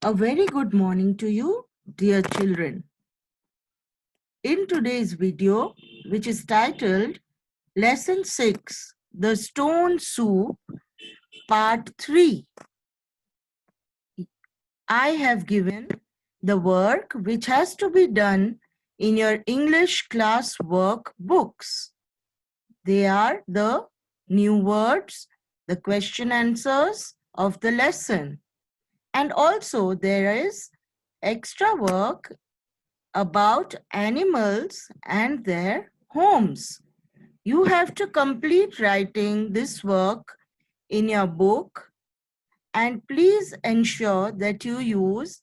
A very good morning to you, dear children. In today's video, which is titled Lesson 6, The Stone Soup, Part 3, I have given the work which has to be done in your English class work books. They are the new words, the question answers of the lesson. And also there is extra work about animals and their homes. You have to complete writing this work in your book, and please ensure that you use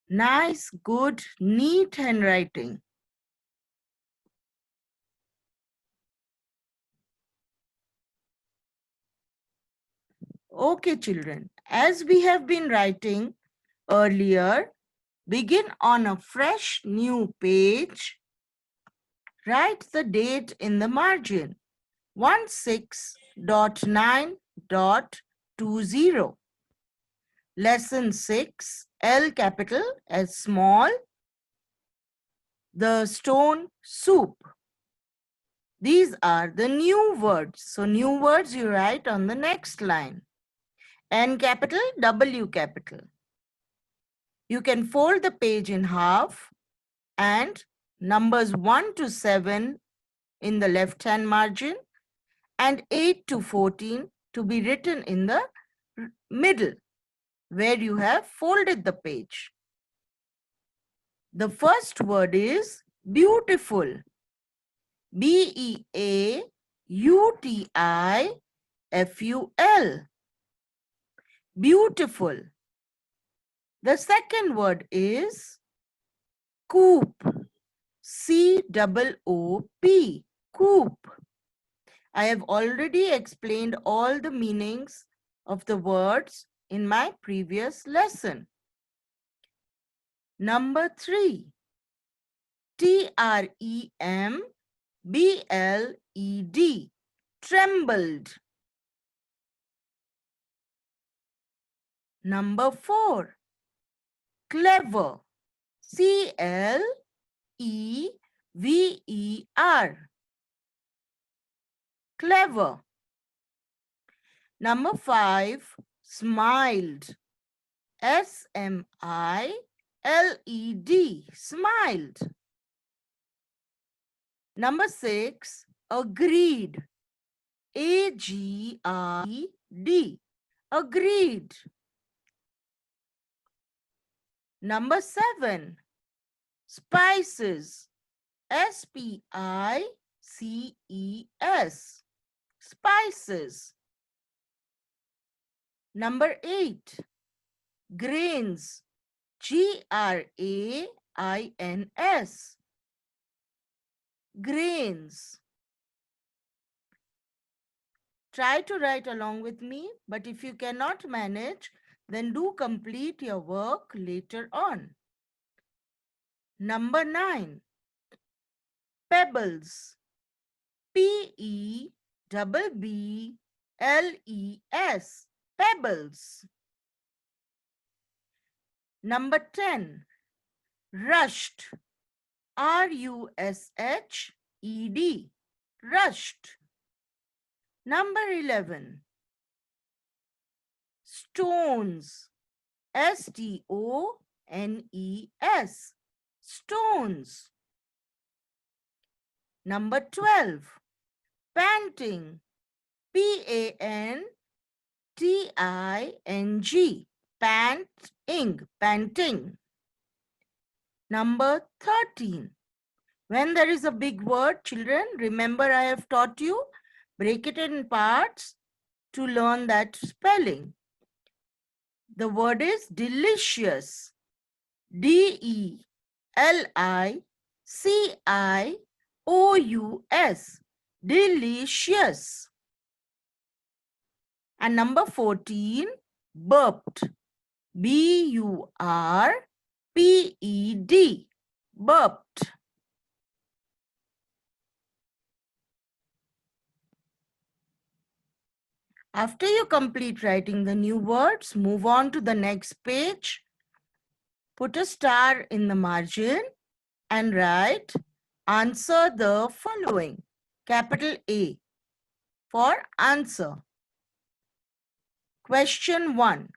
nice, good, neat handwriting. Okay, children, as we have been writing earlier, begin on a fresh new page. Write the date in the margin. 16.9.20. Lesson 6, L capital S small, the stone soup. These are the new words. So new words you write on the next line. N capital, W capital. You can fold the page in half and numbers 1 to 7 in the left-hand margin and 8 to 14 to be written in the middle, where you have folded the page. The first word is beautiful. B-E-A-U-T-I-F-U-L. Beautiful. The second word is coop. C-O-O-P. Coop. I have already explained all the meanings of the words in my previous lesson. Number 3. T-R-E-M-B-L-E-D. Trembled. Number 4. Clever. C-L-E-V-E-R. Clever. Number 5. Smiled. S-M-I-L-E-D. Smiled. Number 6. Agreed. A-G-R-E-D. Agreed. Number 7. Spices. S-P-I-C-E-S. Spices. Number 8. Grains. G-R-A-I-N-S. Grains. Try to write along with me, but if you cannot manage, then do complete your work later on. Number 9. Pebbles. P-E-B-B-L-E-S. Pebbles. Number 10. Rushed. R-U-S-H-E-D. Rushed. Number 11. Stones. S-T-O-N-E-S. Stones. Number 12. Panting. P-A-N-T-I-N-G. Panting. Panting. Number 13. When there is a big word, children, remember I have taught you, break it in parts to learn that spelling. The word is delicious. D-E-L-I-C-I-O-U-S. Delicious. And number 14, burped. B-U-R-P-E-D. Burped. After you complete writing the new words, move on to the next page Put a star in the margin and write, answer the following. Capital A for answer. Question 1.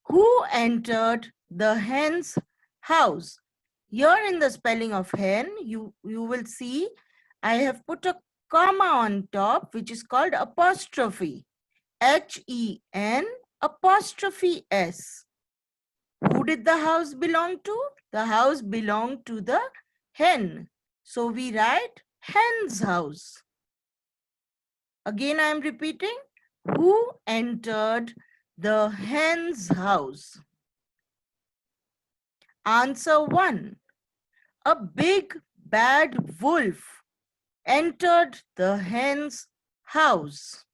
Who entered the hen's house? Here in the spelling of hen, you will see I have put a comma on top, which is called apostrophe. H-E-N apostrophe S. Who did the house belong to? The house belonged to the hen. So we write hen's house. Again, I am repeating. Who entered the hen's house? Answer 1. A big bad wolf entered the hen's house.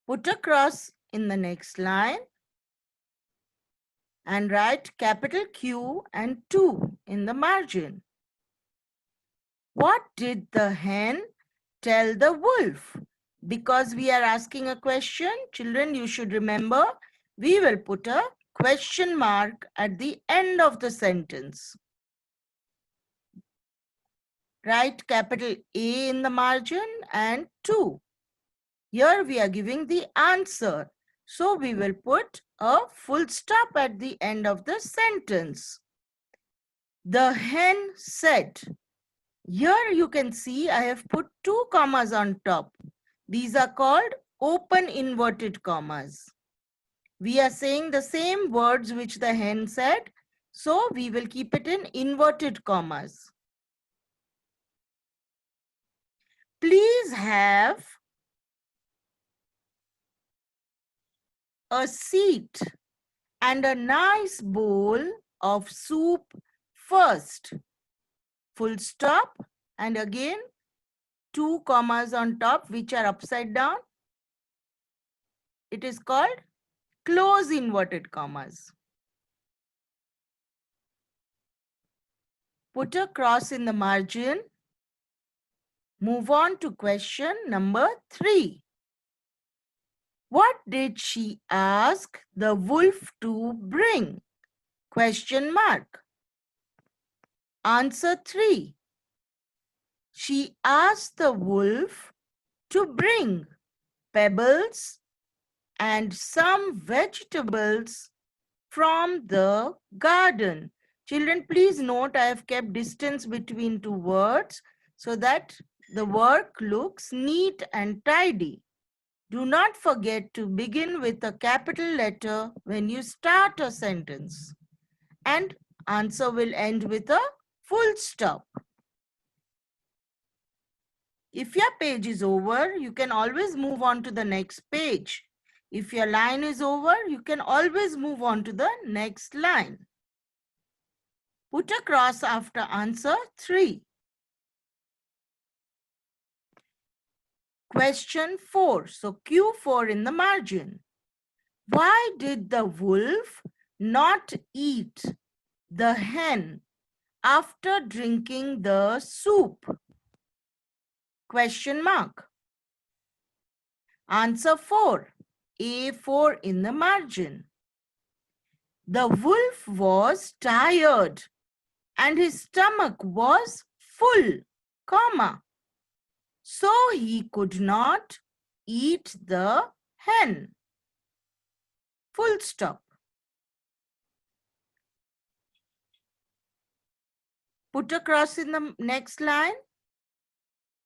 Put a cross in the next line and write capital Q and 2 in the margin. What did the hen tell the wolf? Because we are asking a question, children, you should remember, we will put a question mark at the end of the sentence. Write capital A in the margin and 2. Here we are giving the answer. So we will put a full stop at the end of the sentence. The hen said. Here you can see I have put 2 commas on top. These are called open inverted commas. We are saying the same words which the hen said. So we will keep it in inverted commas. Please have a seat and a nice bowl of soup first. Full stop, and again 2 commas on top which are upside down. It is called close inverted commas. Put a cross in the margin. Move on to question number 3. What did she ask the wolf to bring? Question mark. Answer 3. She asked the wolf to bring pebbles and some vegetables from the garden. Children, please note I have kept distance between 2 words so that the work looks neat and tidy. Do not forget to begin with a capital letter when you start a sentence. And answer will end with a full stop. If your page is over, you can always move on to the next page. If your line is over, you can always move on to the next line. Put a cross after answer 3. Question 4. So Q4 in the margin. Why did the wolf not eat the hen after drinking the soup? Question mark. Answer 4. A4 in the margin. The wolf was tired and his stomach was full, comma. So he could not eat the hen. Full stop. Put a cross in the next line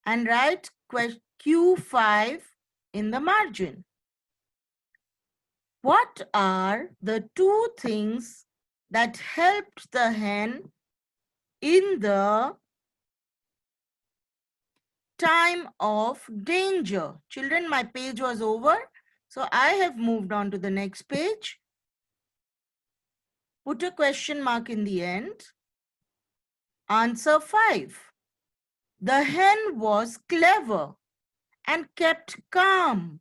and write Q5 in the margin. What are the 2 things that helped the hen in the time of danger? Children, my page was over, so I have moved on to the next page. Put a question mark in the end. Answer 5. The hen was clever and kept calm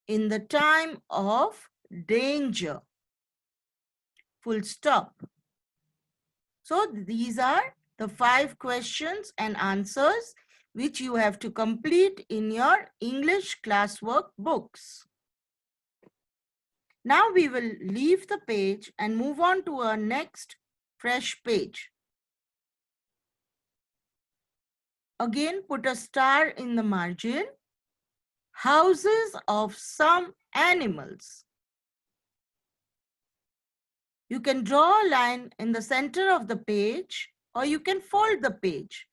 in the time of danger. Full stop. So these are the 5 questions and answers which you have to complete in your English classwork books. Now we will leave the page and move on to our next fresh page. Again, put a star in the margin. Houses of some animals. You can draw a line in the center of the page, or you can fold the page.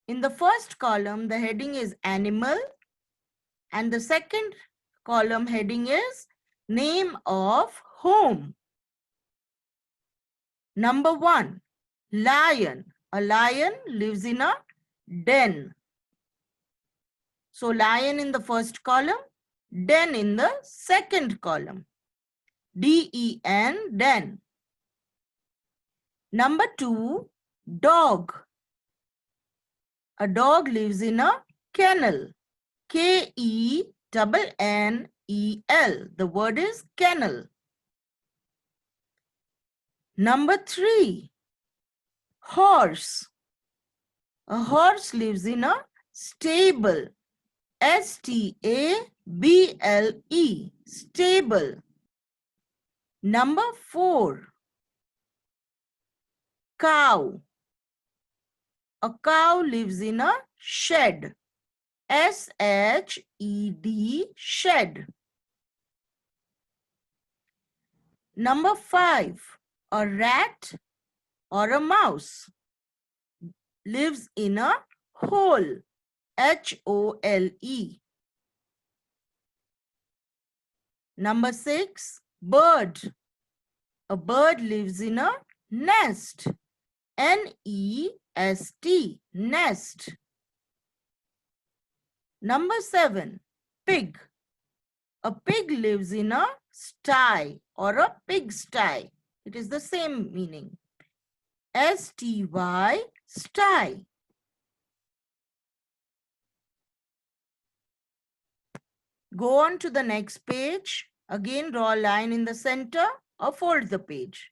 In the first column, the heading is animal, and the second column heading is name of home. Number 1, lion. A lion lives in a den. So lion in the first column, den in the second column. D-E-N, den. Number 2, dog. A dog lives in a kennel. K-E-N-N-E-L. The word is kennel. Number 3, horse. A horse lives in a stable. S-T-A-B-L-E. Stable. Number 4, cow. A cow lives in a shed. S-H-E-D, shed. Number 5, a rat or a mouse lives in a hole. H-O-L-E. Number 6, bird. A bird lives in a nest. N-E-S-T, nest. Number 7, pig. A pig lives in a sty or a pigsty. It is the same meaning. S-T-Y, sty. Go on to the next page. Again, draw a line in the center or fold the page.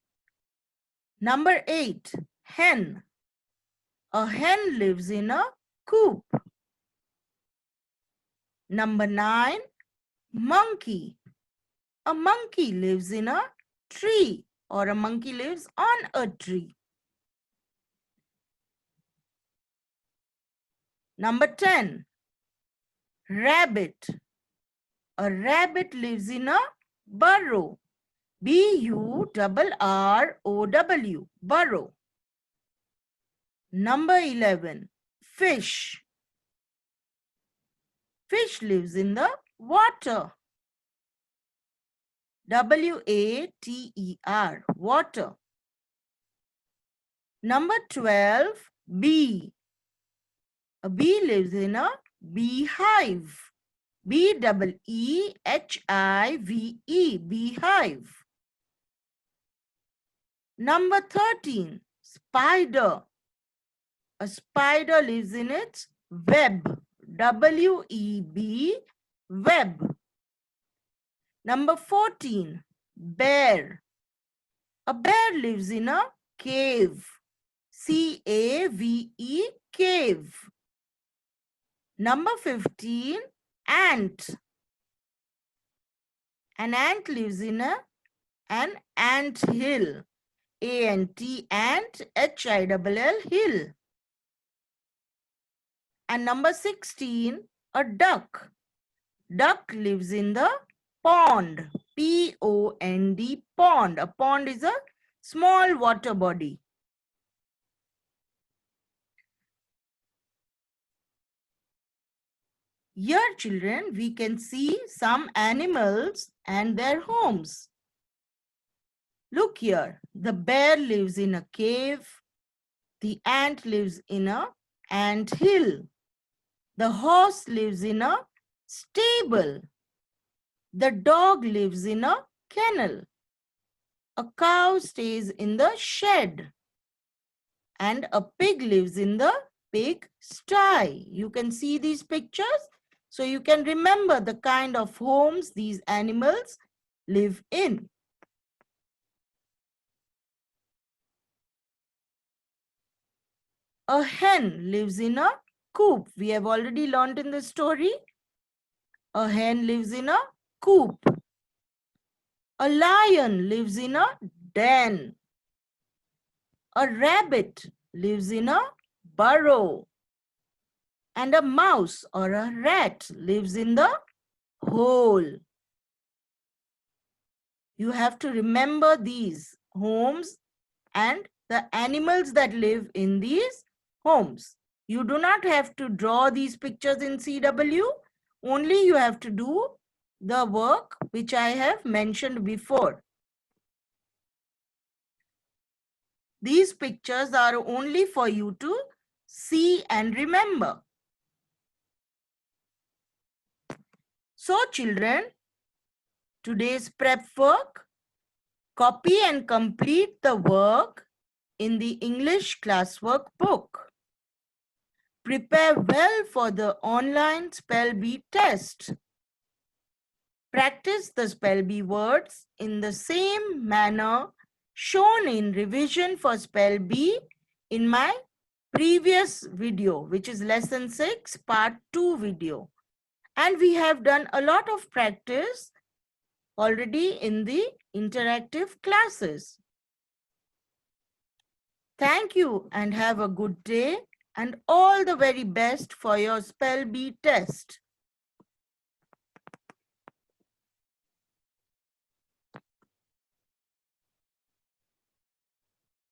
Number 8, hen. A hen lives in a coop. Number 9, monkey. A monkey lives in a tree, or a monkey lives on a tree. Number 10, rabbit. A rabbit lives in a burrow. B-U-R-R-O-W, burrow. Number 11, fish. Fish lives in the water. W-A-T-E-R, water. Number 12, bee. A bee lives in a beehive. B-E-E-H-I-V-E, beehive. Number 13, spider. A spider lives in its web. W-E-B, web. Number 14, bear. A bear lives in a cave. C-A-V-E, cave. Number 15, ant. An ant lives in an ant hill. A-N-T, ant, H-I-L-L, hill. And number 16, a duck. Duck lives in the pond. P-O-N-D, pond. A pond is a small water body. Here, children, we can see some animals and their homes. Look here, the bear lives in a cave. The ant lives in an ant hill. The horse lives in a stable. The dog lives in a kennel. A cow stays in the shed. And a pig lives in the pig sty. You can see these pictures, so you can remember the kind of homes these animals live in. A hen lives in a coop. We have already learned in the story. A hen lives in a coop. A lion lives in a den. A rabbit lives in a burrow. And a mouse or a rat lives in the hole. You have to remember these homes and the animals that live in these homes. You do not have to draw these pictures in CW. Only you have to do the work which I have mentioned before. These pictures are only for you to see and remember. So children, today's prep work, copy and complete the work in the English classwork book. Prepare well for the online spell bee test. Practice the spell bee words in the same manner shown in revision for spell bee in my previous video, which is lesson 6 part 2 video. And we have done a lot of practice already in the interactive classes. Thank you and have a good day and all the very best for your spell bee test.